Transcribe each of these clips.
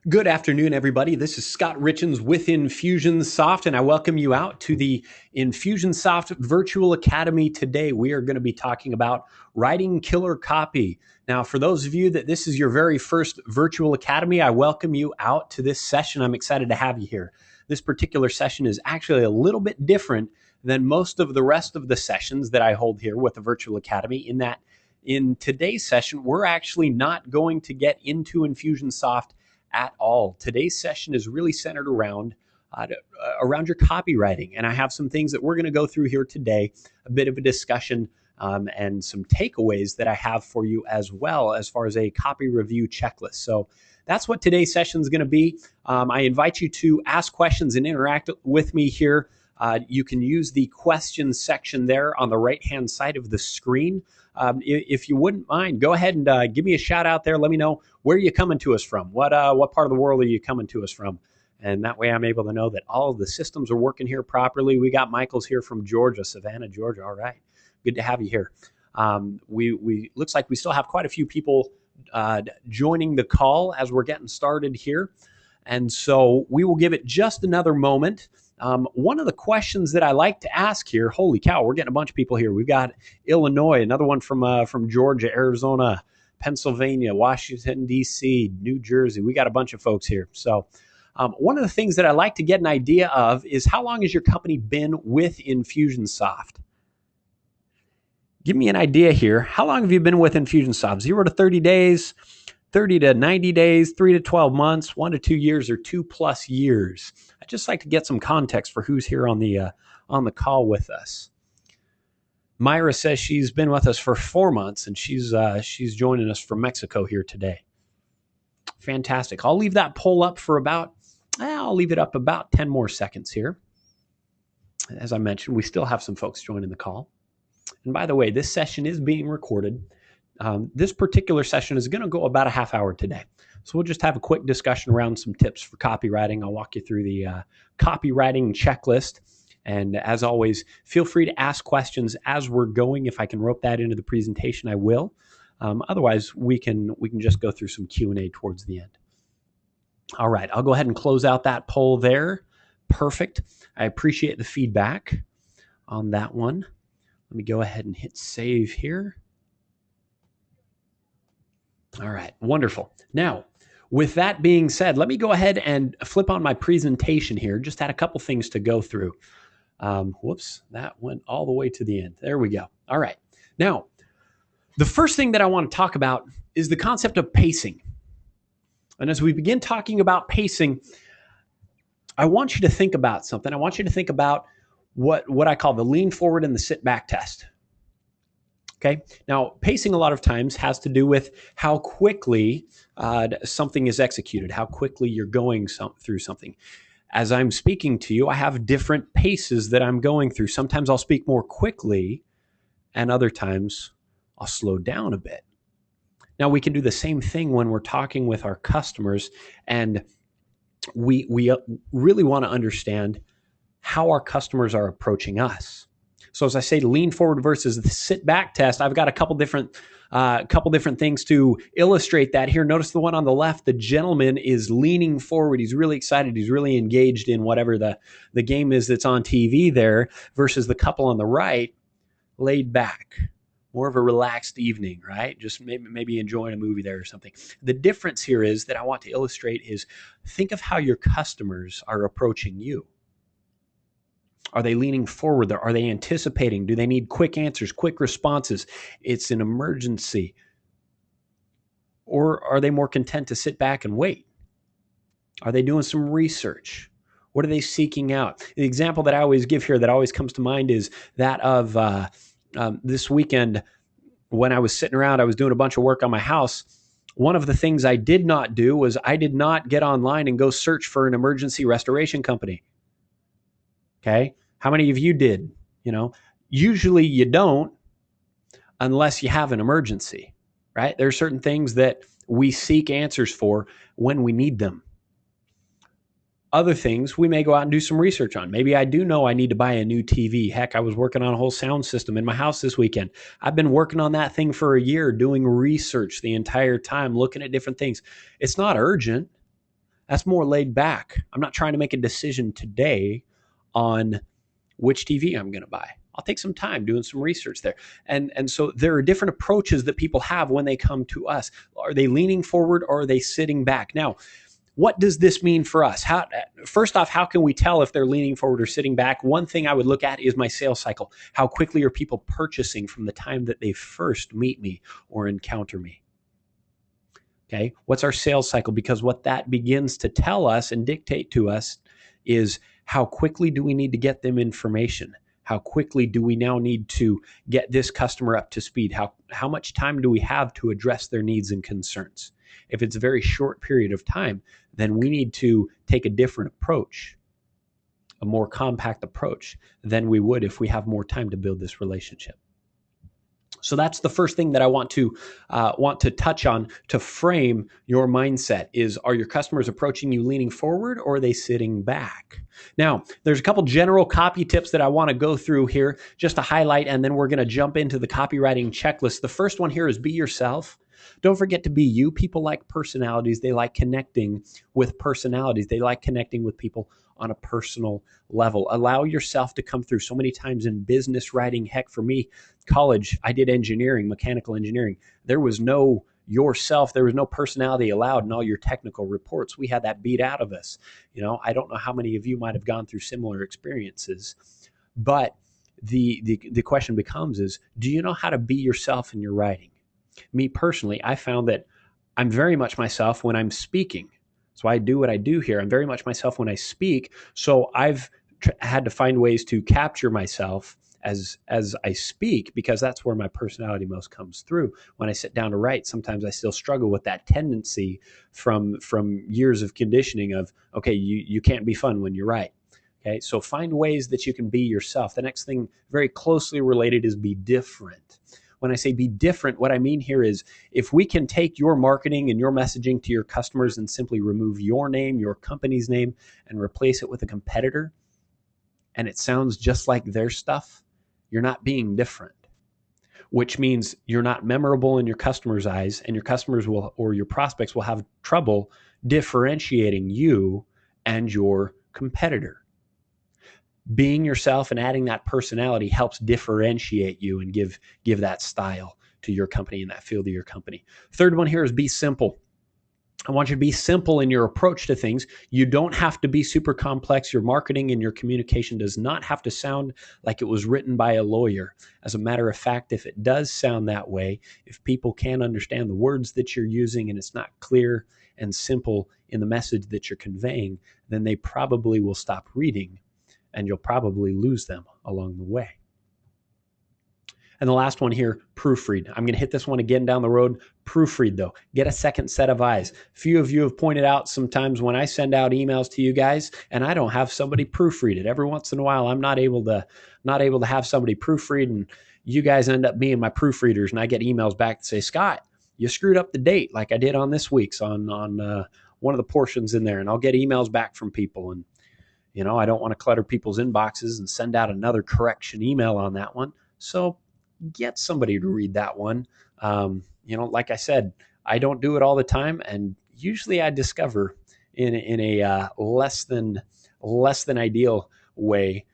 Good afternoon, everybody. This is Scott Richens with Infusionsoft, and I welcome you out to the Infusionsoft Virtual Academy. Today, we are going to be talking about writing killer copy. Now, for those of you that this is your very first virtual academy, I welcome you out to this session. I'm excited to have you here. This particular session is actually a little bit different than most of the rest of the sessions that I hold here with the Virtual Academy, in that in today's session, we're actually not going to get into Infusionsoft at all. Today's session is really centered around your copywriting, and I have some things that we're going to go through here today, a bit of a discussion and some takeaways that I have for you as well as far as a copy review checklist. So that's what today's session is going to be. I invite you to ask questions and interact with me here. You can use the questions section there on the right-hand side of the screen. If you wouldn't mind, go ahead and give me a shout out there. Let me know where you're coming to us from. What part of the world are you coming to us from? And that way I'm able to know that all of the systems are working here properly. We got Michael's here from Georgia, Savannah, Georgia. All right. Good to have you here. We looks like we still have quite a few people joining the call as we're getting started here. And so we will give it just another moment. One of the questions that I like to ask here, holy cow, we're getting a bunch of people here. We've got Illinois, another one from Georgia, Arizona, Pennsylvania, Washington, D.C., New Jersey. We got a bunch of folks here. So one of the things that I like to get an idea of is, how long has your company been with Infusionsoft? Give me an idea here. How long have you been with Infusionsoft? 0 to 30 days, 30 to 90 days, 3 to 12 months, 1 to 2 years, or 2+ years? I'd just like to get some context for who's here on the call with us. Myra says she's been with us for 4 months, and she's joining us from Mexico here today. Fantastic. I'll leave that poll up for about 10 more seconds here. As I mentioned, we still have some folks joining the call. And by the way, this session is being recorded. This particular session is going to go about a half hour today. So we'll just have a quick discussion around some tips for copywriting. I'll walk you through the copywriting checklist. And as always, feel free to ask questions as we're going. If I can rope that into the presentation, I will. Otherwise, we can just go through some Q&A towards the end. All right, I'll go ahead and close out that poll there. Perfect. I appreciate the feedback on that one. Let me go ahead and hit save here. All right, wonderful. Now, with that being said, let me go ahead and flip on my presentation here. Just had a couple things to go through. Whoops, that went all the way to the end. There we go. All right. Now, the first thing that I want to talk about is the concept of pacing. And as we begin talking about pacing, I want you to think about something. I want you to think about what I call the lean forward and the sit back test. Okay. Now, pacing a lot of times has to do with how quickly something is executed, how quickly you're going through something. As I'm speaking to you, I have different paces that I'm going through. Sometimes I'll speak more quickly, and other times I'll slow down a bit. Now, we can do the same thing when we're talking with our customers, and we really want to understand how our customers are approaching us. So as I say, lean forward versus the sit back test, I've got a couple different things to illustrate that here. Notice the one on the left, the gentleman is leaning forward. He's really excited. He's really engaged in whatever the game is that's on TV there, versus the couple on the right, laid back, more of a relaxed evening, right? Just maybe enjoying a movie there or something. The difference here is that I want to illustrate is, think of how your customers are approaching you. Are they leaning forward? Are they anticipating? Do they need quick answers, quick responses? It's an emergency. Or are they more content to sit back and wait? Are they doing some research? What are they seeking out? The example that I always give here that always comes to mind is that of this weekend when I was sitting around, I was doing a bunch of work on my house. One of the things I did not do was I did not get online and go search for an emergency restoration company. Okay. How many of you did? Usually you don't, unless you have an emergency, right? There are certain things that we seek answers for when we need them. Other things we may go out and do some research on. Maybe I do know I need to buy a new TV. Heck, I was working on a whole sound system in my house this weekend. I've been working on that thing for a year, doing research the entire time, looking at different things. It's not urgent. That's more laid back. I'm not trying to make a decision today on which TV I'm going to buy. I'll take some time doing some research there. And so there are different approaches that people have when they come to us. Are they leaning forward or are they sitting back? Now, what does this mean for us? First off, how can we tell if they're leaning forward or sitting back? One thing I would look at is my sales cycle. How quickly are people purchasing from the time that they first meet me or encounter me? Okay, what's our sales cycle? Because what that begins to tell us and dictate to us is how quickly do we need to get them information? How quickly do we now need to get this customer up to speed? How much time do we have to address their needs and concerns? If it's a very short period of time, then we need to take a different approach, a more compact approach than we would if we have more time to build this relationship. So that's the first thing that I want to touch on to frame your mindset is, are your customers approaching you leaning forward or are they sitting back? Now, there's a couple general copy tips that I want to go through here just to highlight, and then we're going to jump into the copywriting checklist. The first one here is be yourself. Don't forget to be you. People like personalities. They like connecting with personalities. They like connecting with people on a personal level. Allow yourself to come through. So many times in business writing, heck, for me, college, I did engineering, mechanical engineering. There was no yourself. There was no personality allowed in all your technical reports. We had that beat out of us. I don't know how many of you might have gone through similar experiences, but the question becomes is, do you know how to be yourself in your writing? Me personally, I found that I'm very much myself when I'm speaking. So I do what I do here. I'm very much myself when I speak. So I've had to find ways to capture myself as I speak, because that's where my personality most comes through. When I sit down to write, sometimes I still struggle with that tendency from years of conditioning of, okay, you can't be fun when you write. Okay, so find ways that you can be yourself. The next thing very closely related is be different. When I say be different, what I mean here is if we can take your marketing and your messaging to your customers and simply remove your name, your company's name, and replace it with a competitor, and it sounds just like their stuff, you're not being different, which means you're not memorable in your customers' eyes, and your customers will, or your prospects will have trouble differentiating you and your competitor. Being yourself and adding that personality helps differentiate you and give that style to your company and that feel to your company. Third one here is be simple. I want you to be simple in your approach to things. You don't have to be super complex. Your marketing and your communication does not have to sound like it was written by a lawyer. As a matter of fact, if it does sound that way, if people can't understand the words that you're using and it's not clear and simple in the message that you're conveying, then they probably will stop reading, and you'll probably lose them along the way. And the last one here, proofread. I'm going to hit this one again down the road. Proofread, though. Get a second set of eyes. Few of you have pointed out sometimes when I send out emails to you guys and I don't have somebody proofread it. Every once in a while, I'm not able to have somebody proofread, and you guys end up being my proofreaders, and I get emails back that say, Scott, you screwed up the date like I did on this week's on one of the portions in there. And I'll get emails back from people, and I don't want to clutter people's inboxes and send out another correction email on that one. So get somebody to read that one. Like I said, I don't do it all the time, and usually I discover in a less than ideal way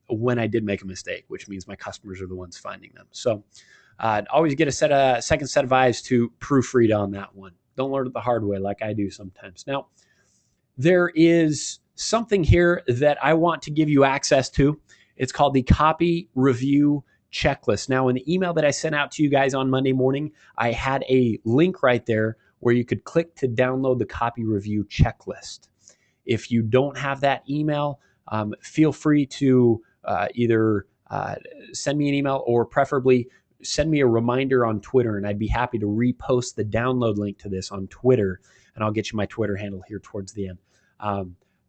when I did make a mistake, which means my customers are the ones finding them. So always get a second set of eyes to proofread on that one. Don't learn it the hard way like I do sometimes. Now, there is something here that I want to give you access to. It's called the Copy Review Checklist. Now, in the email that I sent out to you guys on Monday morning, I had a link right there where you could click to download the Copy Review Checklist. If you don't have that email, feel free to either send me an email or preferably send me a reminder on Twitter, and I'd be happy to repost the download link to this on Twitter, and I'll get you my Twitter handle here towards the end.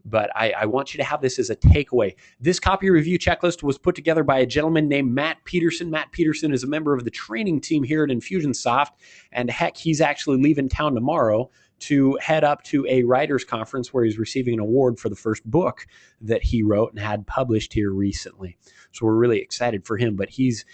But I want you to have this as a takeaway. This copy review checklist was put together by a gentleman named Matt Peterson. Matt Peterson is a member of the training team here at Infusionsoft, and heck, he's actually leaving town tomorrow to head up to a writers conference where he's receiving an award for the first book that he wrote and had published here recently. So we're really excited for him. But he's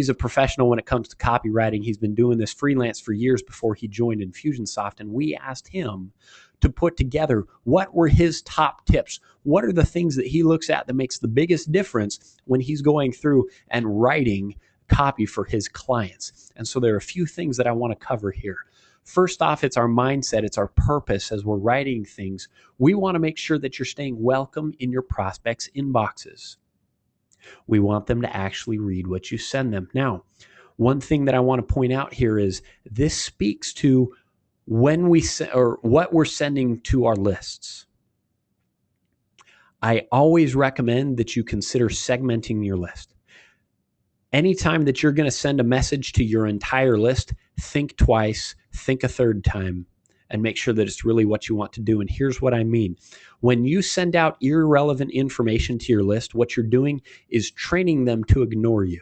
a professional when it comes to copywriting. He's been doing this freelance for years before he joined Infusionsoft, and we asked him to put together what were his top tips. What are the things that he looks at that makes the biggest difference when he's going through and writing copy for his clients? And so there are a few things that I want to cover here. First off, it's our mindset, it's our purpose as we're writing things. We want to make sure that you're staying welcome in your prospects' inboxes. We want them to actually read what you send them. Now, one thing that I want to point out here is this speaks to when we or what we're sending to our lists. I always recommend that you consider segmenting your list. Anytime that you're going to send a message to your entire list, think twice, think a third time, and make sure that it's really what you want to do. And here's what I mean. When you send out irrelevant information to your list, what you're doing is training them to ignore you.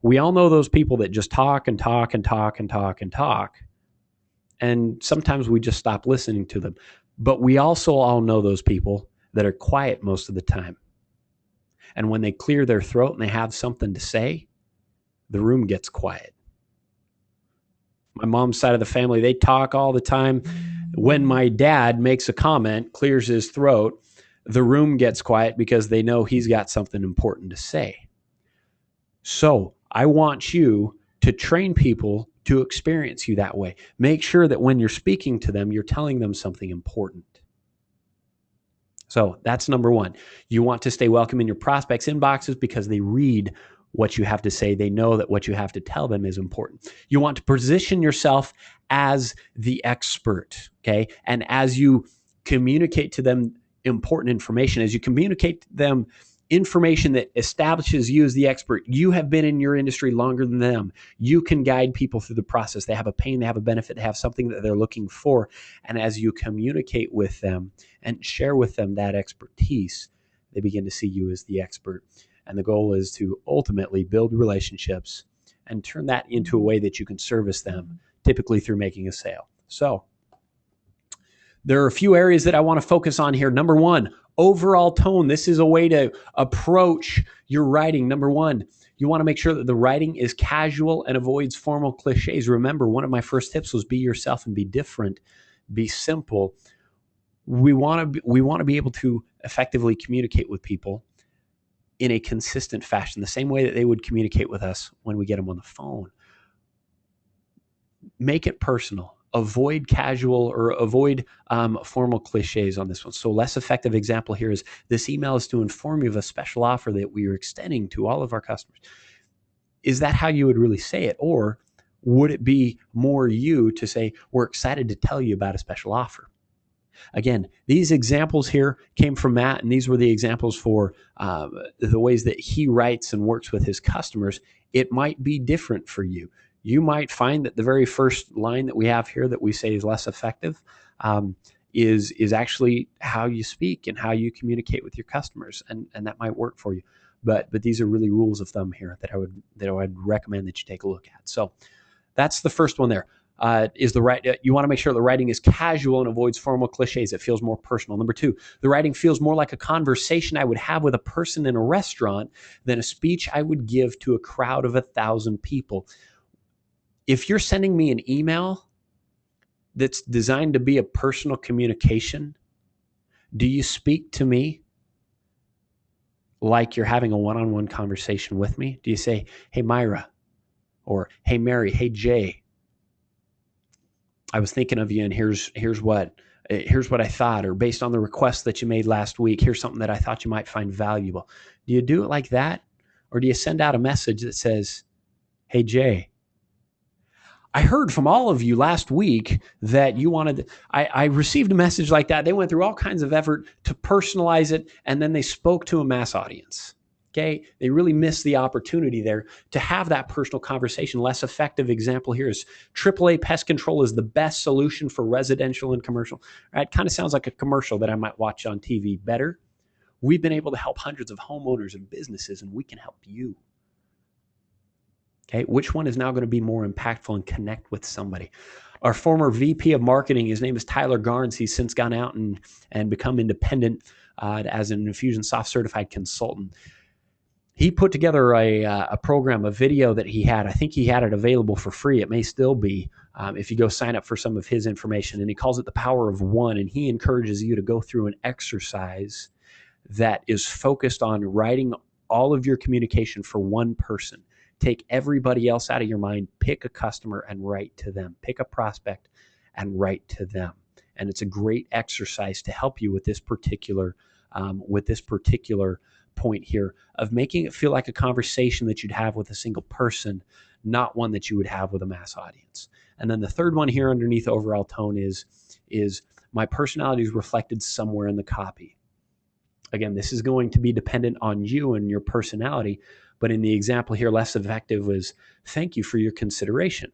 We all know those people that just talk and talk and talk and talk and talk. And sometimes we just stop listening to them. But we also all know those people that are quiet most of the time. And when they clear their throat and they have something to say, the room gets quiet. My mom's side of the family, they talk all the time. When my dad makes a comment, clears his throat, the room gets quiet because they know he's got something important to say. So I want you to train people to experience you that way. Make sure that when you're speaking to them, you're telling them something important. So that's number one. You want to stay welcome in your prospects' inboxes because they read what you have to say. They know that what you have to tell them is important. You want to position yourself as the expert, okay? And as you communicate to them important information, as you communicate to them information that establishes you as the expert, you have been in your industry longer than them. You can guide people through the process. They have a pain, they have a benefit, they have something that they're looking for. And as you communicate with them and share with them that expertise, they begin to see you as the expert. And the goal is to ultimately build relationships and turn that into a way that you can service them, typically through making a sale. So there are a few areas that I want to focus on here. Number one, overall tone. This is a way to approach your writing. Number one, you want to make sure that the writing is casual and avoids formal cliches. Remember, one of my first tips was be yourself and be different, be simple. We want to be able to effectively communicate with people in a consistent fashion, the same way that they would communicate with us when we get them on the phone. Make it personal. Avoid casual or avoid formal cliches on this one. So less effective example here is this email is to inform you of a special offer that we are extending to all of our customers. Is that how you would really say it? Or would it be more you to say, we're excited to tell you about a special offer? Again, these examples here came from Matt, and these were the examples for the ways that he writes and works with his customers. It might be different for you. You might find that the very first line that we have here that we say is less effective is actually how you speak and how you communicate with your customers, and that might work for you. But these are really rules of thumb here that I would recommend that you take a look at. So that's the first one there. You want to make sure the writing is casual and avoids formal cliches. It feels more personal. Number two, the writing feels more like a conversation I would have with a person in a restaurant than a speech I would give to a crowd of 1,000 people. If you're sending me an email that's designed to be a personal communication, do you speak to me like you're having a one-on-one conversation with me? Do you say, hey, Myra, or hey, Mary, hey, Jay, I was thinking of you, and here's what I thought, or based on the request that you made last week, here's something that I thought you might find valuable. Do you do it like that? Or do you send out a message that says, hey, Jay, I heard from all of you last week that you wanted, I received a message like that. They went through all kinds of effort to personalize it, and then they spoke to a mass audience. Okay, they really missed the opportunity there to have that personal conversation. Less effective example here is AAA Pest Control is the best solution for residential and commercial. All right, kind of sounds like a commercial that I might watch on TV. Better, we've been able to help hundreds of homeowners and businesses, and we can help you. Okay, which one is now going to be more impactful and connect with somebody? our former VP of marketing, his name is Tyler Garnes. He's since gone out and become independent as an Infusionsoft certified consultant. He put together a program, a video that he had. I think he had it available for free. It may still be if you go sign up for some of his information. And he calls it the power of one. And he encourages you to go through an exercise that is focused on writing all of your communication for one person. Take everybody else out of your mind. Pick a customer and write to them. Pick a prospect and write to them. And it's a great exercise to help you with this particular point here of making it feel like a conversation that you'd have with a single person, not one that you would have with a mass audience. And then the third one here underneath overall tone is my personality is reflected somewhere in the copy. Again, this is going to be dependent on you and your personality, but in the example here, less effective was thank you for your consideration.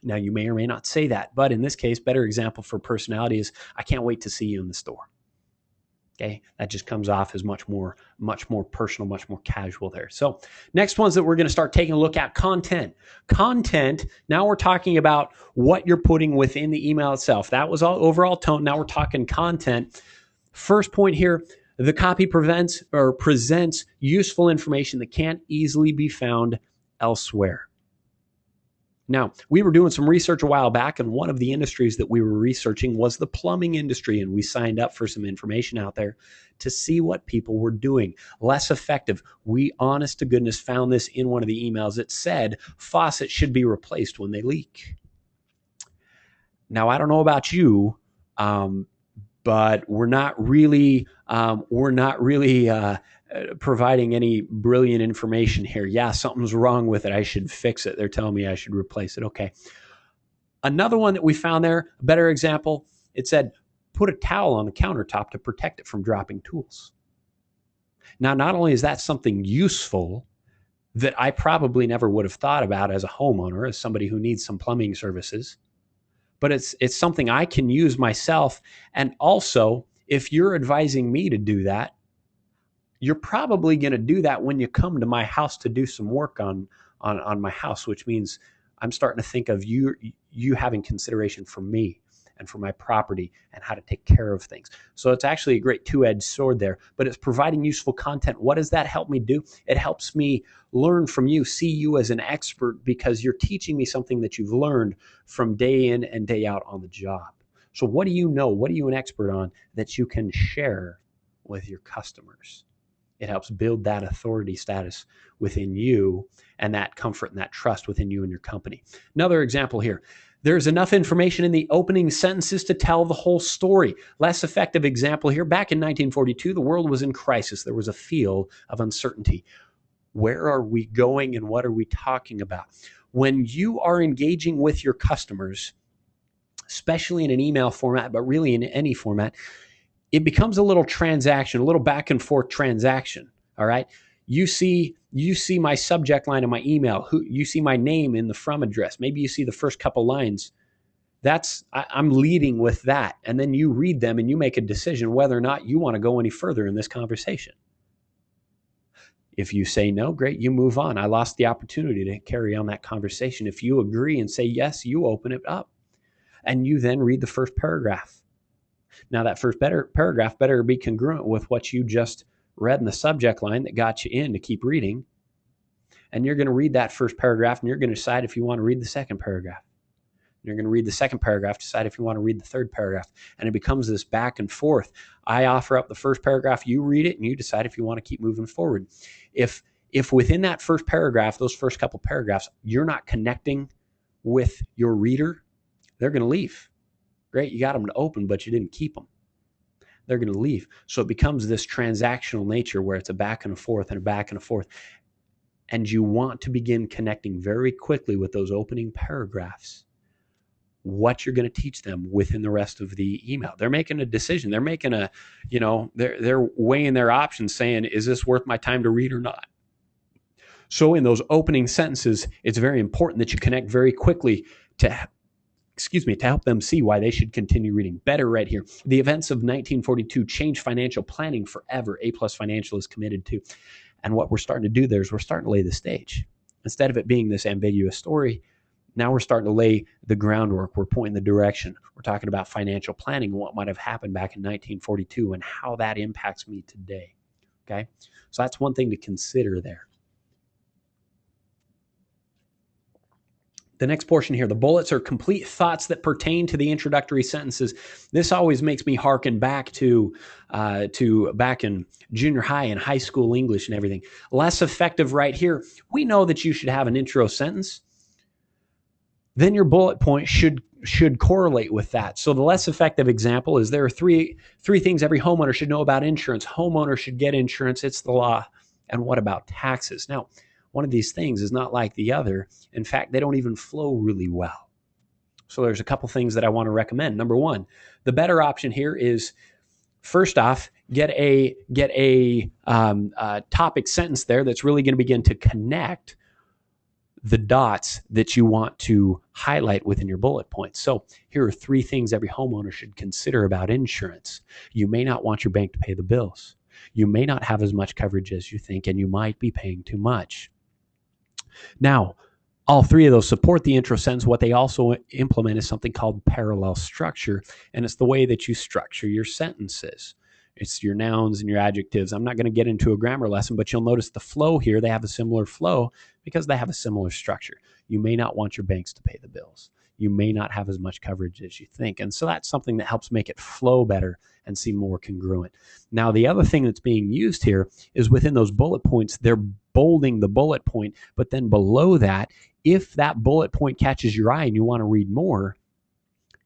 Now, you may or may not say that, but in this case, better example for personality is I can't wait to see you in the store. Okay, that just comes off as much more personal, much more casual there. So next ones that we're going to start taking a look at, content. Content, now we're talking about what you're putting within the email itself. That was all overall tone. Now we're talking content. First point here, the copy presents useful information that can't easily be found elsewhere. Now, we were doing some research a while back, and one of the industries that we were researching was the plumbing industry, and we signed up for some information out there to see what people were doing. Less effective. We, honest to goodness, found this in one of the emails. It said faucets should be replaced when they leak. Now, I don't know about you, but we're not really providing any brilliant information here. Yeah, something's wrong with it. I should fix it. They're telling me I should replace it. Okay. Another one that we found there, a better example, it said, put a towel on the countertop to protect it from dropping tools. Now, not only is that something useful that I probably never would have thought about as a homeowner, as somebody who needs some plumbing services, but it's something I can use myself. And also, if you're advising me to do that, you're probably going to do that when you come to my house to do some work on my house, which means I'm starting to think of you having consideration for me and for my property and how to take care of things. So it's actually a great two-edged sword there, but it's providing useful content. What does that help me do? It helps me learn from you, see you as an expert, because you're teaching me something that you've learned from day in and day out on the job. So what do you know? What are you an expert on that you can share with your customers? It helps build that authority status within you and that comfort and that trust within you and your company. Another example here. There's enough information in the opening sentences to tell the whole story. Less effective example here. Back in 1942, the world was in crisis. There was a feel of uncertainty. Where are we going and what are we talking about? When you are engaging with your customers, especially in an email format, but really in any format, it becomes a little transaction, a little back and forth transaction. All right. You see my subject line of my email. You see my name in the from address. Maybe you see the first couple lines. I'm leading with that. And then you read them and you make a decision whether or not you want to go any further in this conversation. If you say no, great, you move on. I lost the opportunity to carry on that conversation. If you agree and say yes, you open it up. And you then read the first paragraph. Now, that first paragraph better be congruent with what you just read in the subject line that got you in to keep reading. And you're going to read that first paragraph, and you're going to decide if you want to read the second paragraph. You're going to read the second paragraph, decide if you want to read the third paragraph. And it becomes this back and forth. I offer up the first paragraph, you read it, and you decide if you want to keep moving forward. If within that first paragraph, those first couple paragraphs, you're not connecting with your reader, they're going to leave. Great, you got them to open, but you didn't keep them. They're going to leave. So it becomes this transactional nature where it's a back and a forth and a back and a forth. And you want to begin connecting very quickly with those opening paragraphs, what you're going to teach them within the rest of the email. They're making a decision. They're making they're weighing their options saying, is this worth my time to read or not? So in those opening sentences, it's very important that you connect very quickly to help them see why they should continue reading. Better right here. The events of 1942 changed financial planning forever. A+ Financial is committed to. And what we're starting to do there is we're starting to lay the stage. Instead of it being this ambiguous story, Now we're starting to lay the groundwork. We're pointing the direction. We're talking about financial planning and what might have happened back in 1942 and how that impacts me today. Okay, so that's one thing to consider there. The next portion here, the bullets are complete thoughts that pertain to the introductory sentences. This always makes me hearken back to back in junior high and high school English and everything. Less effective right here. We know that you should have an intro sentence. Then your bullet point should correlate with that. So the less effective example is there are three things every homeowner should know about insurance. Homeowners should get insurance. It's the law. And what about taxes? Now, one of these things is not like the other. In fact, they don't even flow really well. So there's a couple things that I want to recommend. Number one, the better option here is, first off, get a topic sentence there that's really going to begin to connect the dots that you want to highlight within your bullet points. So here are 3 things every homeowner should consider about insurance. You may not want your bank to pay the bills. You may not have as much coverage as you think, and you might be paying too much. Now, all 3 of those support the intro sentence. What they also implement is something called parallel structure, and it's the way that you structure your sentences. It's your nouns and your adjectives. I'm not going to get into a grammar lesson, but you'll notice the flow here. They have a similar flow because they have a similar structure. You may not want your banks to pay the bills. You may not have as much coverage as you think. And so that's something that helps make it flow better and seem more congruent. Now, the other thing that's being used here is within those bullet points, they're bolding the bullet point, but then below that, if that bullet point catches your eye and you want to read more,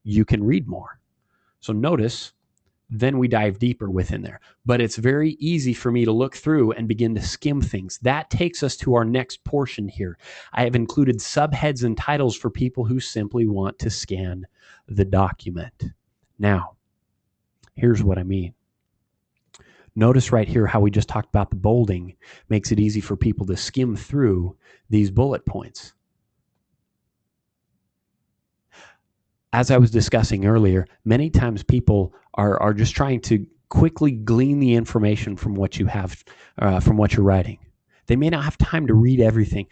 you can read more. So notice, then we dive deeper within there. But it's very easy for me to look through and begin to skim things. That takes us to our next portion here. I have included subheads and titles for people who simply want to scan the document. Now, here's what I mean. Notice right here how we just talked about the bolding makes it easy for people to skim through these bullet points. As I was discussing earlier, many times people are just trying to quickly glean the information from what you have, from what you're writing. They may not have time to read everything.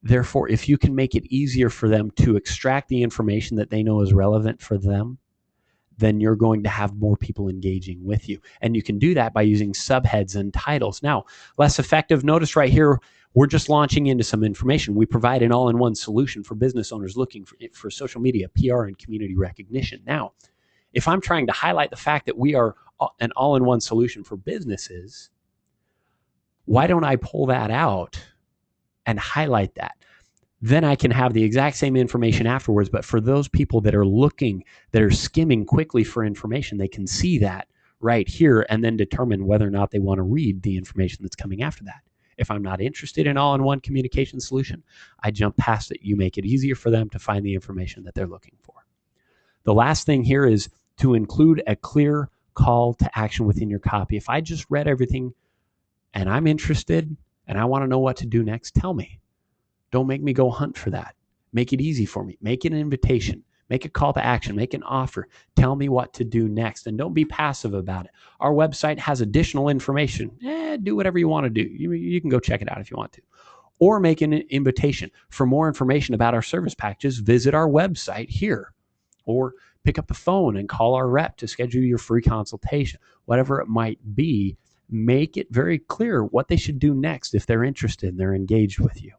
Therefore, if you can make it easier for them to extract the information that they know is relevant for them, then you're going to have more people engaging with you. And you can do that by using subheads and titles. Now, less effective, notice right here, we're just launching into some information. We provide an all-in-one solution for business owners looking for social media, PR, and community recognition. Now, if I'm trying to highlight the fact that we are an all-in-one solution for businesses, why don't I pull that out and highlight that? Then I can have the exact same information afterwards, but for those people that are looking, that are skimming quickly for information, they can see that right here and then determine whether or not they want to read the information that's coming after that. If I'm not interested in all-in-one communication solution, I jump past it. You make it easier for them to find the information that they're looking for. The last thing here is to include a clear call to action within your copy. If I just read everything and I'm interested and I want to know what to do next, tell me. Don't make me go hunt for that. Make it easy for me. Make it an invitation. Make a call to action. Make an offer. Tell me what to do next. And don't be passive about it. Our website has additional information. Do whatever you want to do. You can go check it out if you want to. Or make an invitation. For more information about our service packages, visit our website here. Or pick up the phone and call our rep to schedule your free consultation. Whatever it might be, make it very clear what they should do next if they're interested and they're engaged with you.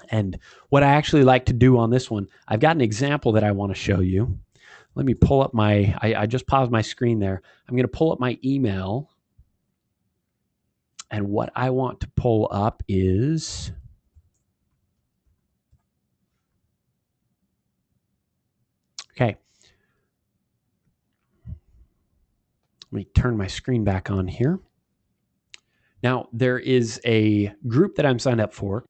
And what I actually like to do on this one, I've got an example that I want to show you. Let me pull up I just paused my screen there. I'm going to pull up my email. And what I want to pull up is, okay. Let me turn my screen back on here. Now, there is a group that I'm signed up for.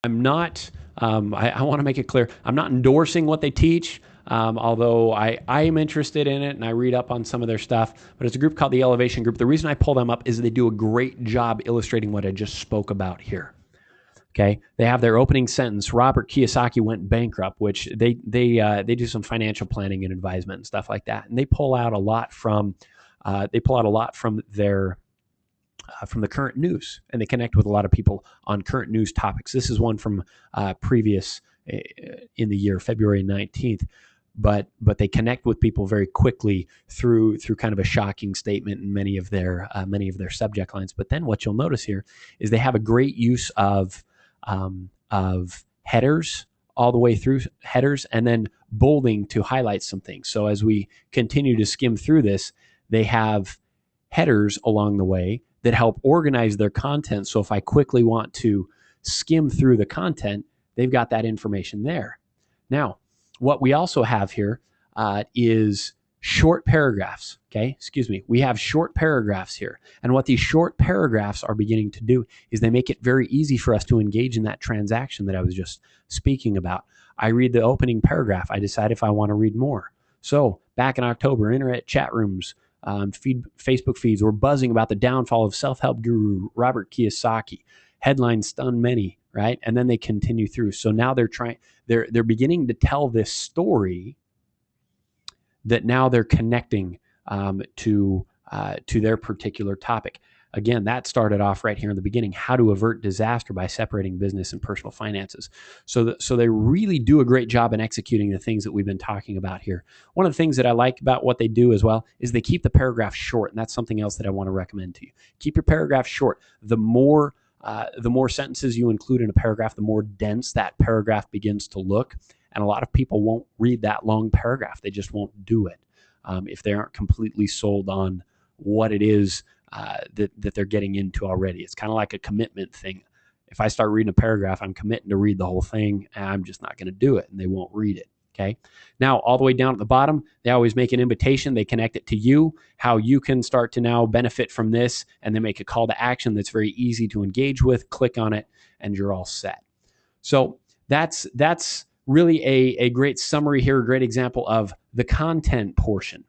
I'm not, I want to make it clear, I'm not endorsing what they teach, although I am interested in it and I read up on some of their stuff, but it's a group called the Elevation Group. The reason I pull them up is they do a great job illustrating what I just spoke about here. Okay, they have their opening sentence, Robert Kiyosaki went bankrupt, which they do some financial planning and advisement and stuff like that. And they pull out a lot from, their from the current news, and they connect with a lot of people on current news topics. This is one from previous in the year, February 19th. But they connect with people very quickly through kind of a shocking statement in many of their subject lines. But then what you'll notice here is they have a great use of headers all the way through, headers, and then bolding to highlight some things. So as we continue to skim through this, they have headers along the way that help organize their content. So if I quickly want to skim through the content, they've got that information there. Now, what we also have here is short paragraphs. We have short paragraphs here. And what these short paragraphs are beginning to do is they make it very easy for us to engage in that transaction that I was just speaking about. I read the opening paragraph. I decide if I want to read more. So back in October, internet chat rooms, Facebook feeds were buzzing about the downfall of self-help guru Robert Kiyosaki. Headlines stun many, right? And then they continue through. So now they're beginning to tell this story that now they're connecting to their particular topic. Again, that started off right here in the beginning, how to avert disaster by separating business and personal finances. So they really do a great job in executing the things that we've been talking about here. One of the things that I like about what they do as well is they keep the paragraph short, and that's something else that I want to recommend to you. Keep your paragraph short. The more sentences you include in a paragraph, the more dense that paragraph begins to look. And a lot of people won't read that long paragraph. They just won't do it if they aren't completely sold on what it is that they're getting into already. It's kind of like a commitment thing. If I start reading a paragraph, I'm committing to read the whole thing, and I'm just not going to do it, and they won't read it. Okay. Now, all the way down at the bottom, they always make an invitation. They connect it to you, how you can start to now benefit from this, and they make a call to action that's very easy to engage with. Click on it, and you're all set. So that's really a great summary here, a great example of the content portion.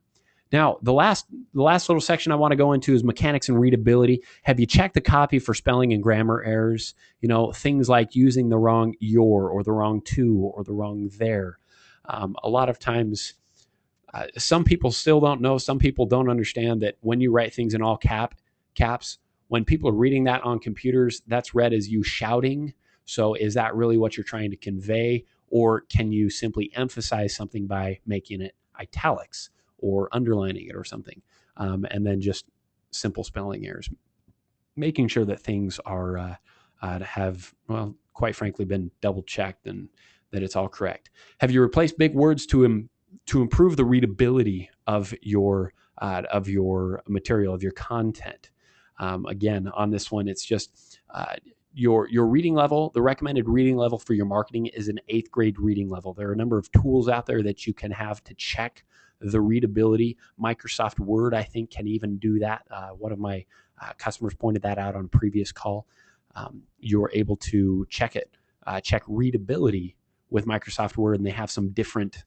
Now, the last little section I want to go into is mechanics and readability. Have you checked the copy for spelling and grammar errors? Things like using the wrong your or the wrong to or the wrong there. A lot of times, some people still don't know. Some people don't understand that when you write things in all caps, when people are reading that on computers, that's read as you shouting. So is that really what you're trying to convey? Or can you simply emphasize something by making it italics or underlining it or something? And then just simple spelling errors. Making sure that things are have, well, quite frankly, been double checked and that it's all correct. Have you replaced big words to improve the readability of your material, of your content? Again, on this one, it's just your reading level. The recommended reading level for your marketing is an 8th grade reading level. There are a number of tools out there that you can have to check the readability. Microsoft Word, I think, can even do that. One of my customers pointed that out on a previous call. You're able to check readability with Microsoft Word, and they have some different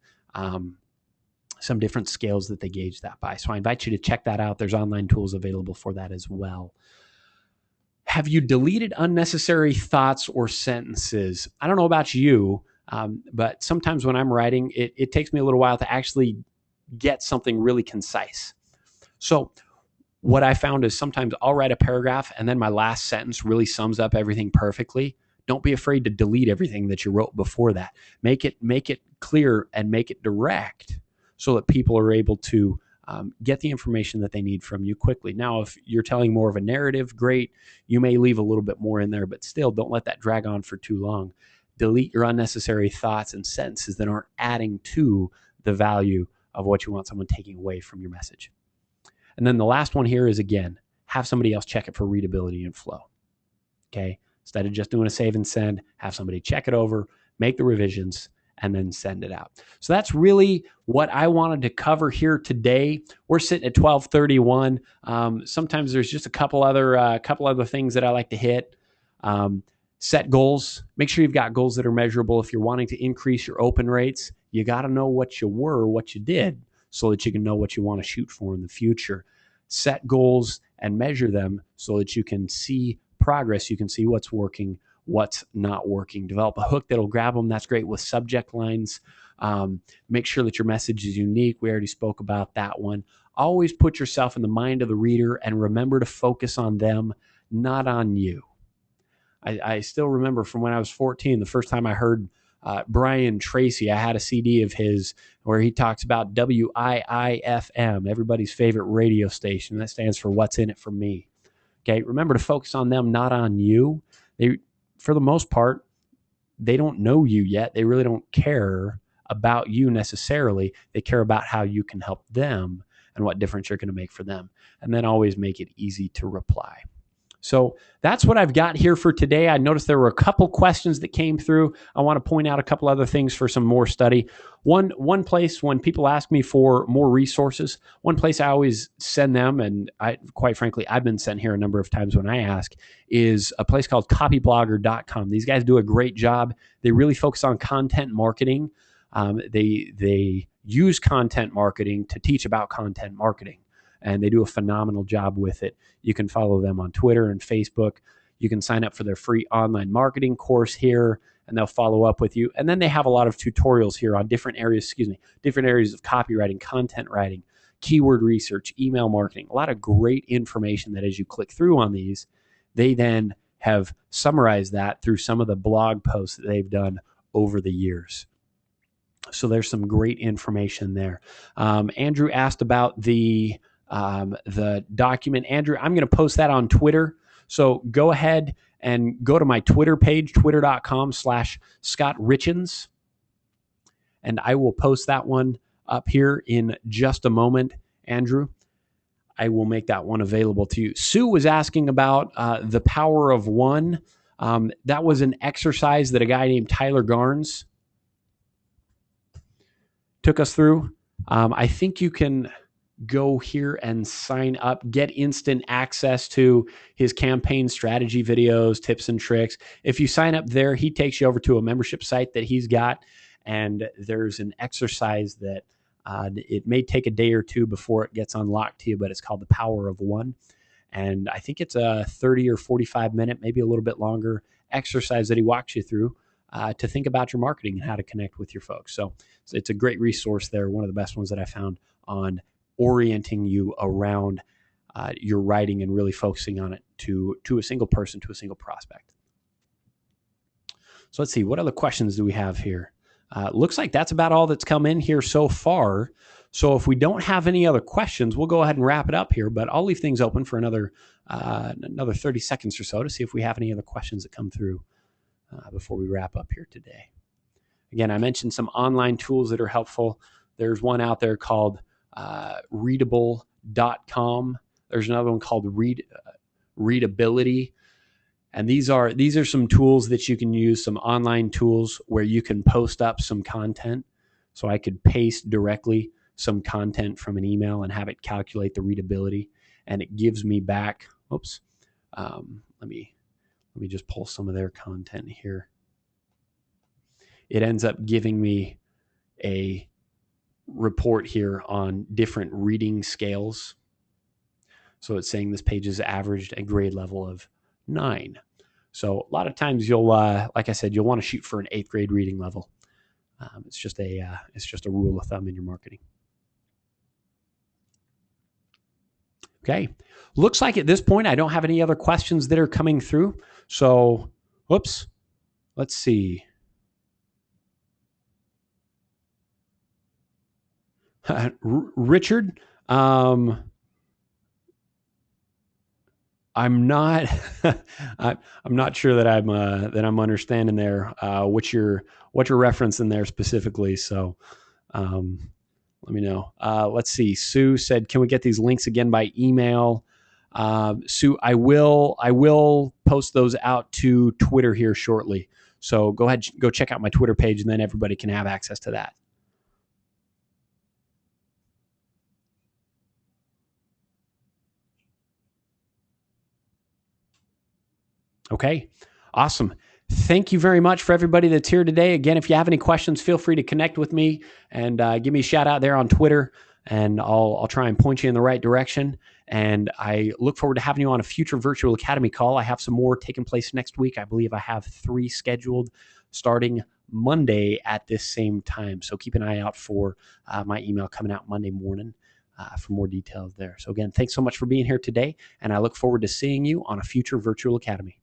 scales that they gauge that by. So I invite you to check that out. There's online tools available for that as well. Have you deleted unnecessary thoughts or sentences? I don't know about you, but sometimes when I'm writing, it takes me a little while to actually get something really concise. So what I found is sometimes I'll write a paragraph and then my last sentence really sums up everything perfectly. Don't be afraid to delete everything that you wrote before that. Make it clear and make it direct so that people are able to get the information that they need from you quickly. Now, if you're telling more of a narrative, great. You may leave a little bit more in there, but still don't let that drag on for too long. Delete your unnecessary thoughts and sentences that aren't adding to the value of what you want someone taking away from your message. And then the last one here is, again, have somebody else check it for readability and flow. Okay? Instead of just doing a save and send, have somebody check it over, make the revisions, and then send it out. So that's really what I wanted to cover here today. We're sitting at 12:31. Sometimes there's just a couple other things that I like to hit. Set goals. Make sure you've got goals that are measurable. If you're wanting to increase your open rates, you got to know what you did, so that you can know what you want to shoot for in the future. Set goals and measure them so that you can see progress. You can see what's working, what's not working. Develop a hook that'll grab them. That's great with subject lines. Make sure that your message is unique. We already spoke about that one. always put yourself in the mind of the reader and remember to focus on them, not on you. I still remember from when I was 14, the first time I heard Brian Tracy. I had a CD of his where he talks about WIIFM, everybody's favorite radio station. That stands for What's in It for Me. Okay, remember to focus on them, not on you. They, for the most part, they don't know you yet. They really don't care about you necessarily. They care about how you can help them and what difference you're going to make for them. And then always make it easy to reply. So that's what I've got here for today. I noticed there were a couple questions that came through. I want to point out a couple other things for some more study. One place, when people ask me for more resources, one place I always send them, and quite frankly, I've been sent here a number of times when I ask, is a place called copyblogger.com. These guys do a great job. They really focus on content marketing. They use content marketing to teach about content marketing. And they do a phenomenal job with it. You can follow them on Twitter and Facebook. You can sign up for their free online marketing course here, and they'll follow up with you. And then they have a lot of tutorials here on different areas of copywriting, content writing, keyword research, email marketing, a lot of great information that as you click through on these, they then have summarized that through some of the blog posts that they've done over the years. So there's some great information there. Andrew asked about the document. Andrew, I'm going to post that on Twitter. So go ahead and go to my Twitter page, twitter.com/ScottRitchens. And I will post that one up here in just a moment, Andrew. I will make that one available to you. Sue was asking about the power of one. That was an exercise that a guy named Tyler Garnes took us through. I think you can go here and sign up, get instant access to his campaign strategy videos, tips and tricks. If you sign up there, he takes you over to a membership site that he's got, and there's an exercise that it may take a day or two before it gets unlocked to you, but it's called the Power of One. And I think it's a 30 or 45 minute, maybe a little bit longer exercise that he walks you through to think about your marketing and how to connect with your folks. So it's a great resource there. One of the best ones that I found on orienting you around your writing and really focusing on it to a single person, to a single prospect. So let's see, what other questions do we have here? Looks like that's about all that's come in here so far. So if we don't have any other questions, we'll go ahead and wrap it up here, but I'll leave things open for another 30 seconds or so to see if we have any other questions that come through before we wrap up here today. Again, I mentioned some online tools that are helpful. There's one out there called readable.com. There's another one called Readability. And these are some tools that you can use, some online tools where you can post up some content. So I could paste directly some content from an email and have it calculate the readability. And it gives me back, let me just pull some of their content here. It ends up giving me a report here on different reading scales. So it's saying this page is averaged a grade level of 9. So a lot of times you'll, like I said, you'll want to shoot for an 8th grade reading level. It's just a rule of thumb in your marketing. Okay, looks like at this point I don't have any other questions that are coming through. So, let's see. Richard, I'm not sure that I'm understanding there what you're referencing there specifically. So let me know. Let's see. Sue said, "Can we get these links again by email?" Sue, I will post those out to Twitter here shortly. So go ahead, go check out my Twitter page, and then everybody can have access to that. Okay, awesome. Thank you very much for everybody that's here today. Again, if you have any questions, feel free to connect with me and give me a shout out there on Twitter, and I'll try and point you in the right direction. And I look forward to having you on a future Virtual Academy call. I have some more taking place next week. I believe I have 3 scheduled starting Monday at this same time. So keep an eye out for my email coming out Monday morning. for more details there. So again, thanks so much for being here today, and I look forward to seeing you on a future Virtual Academy.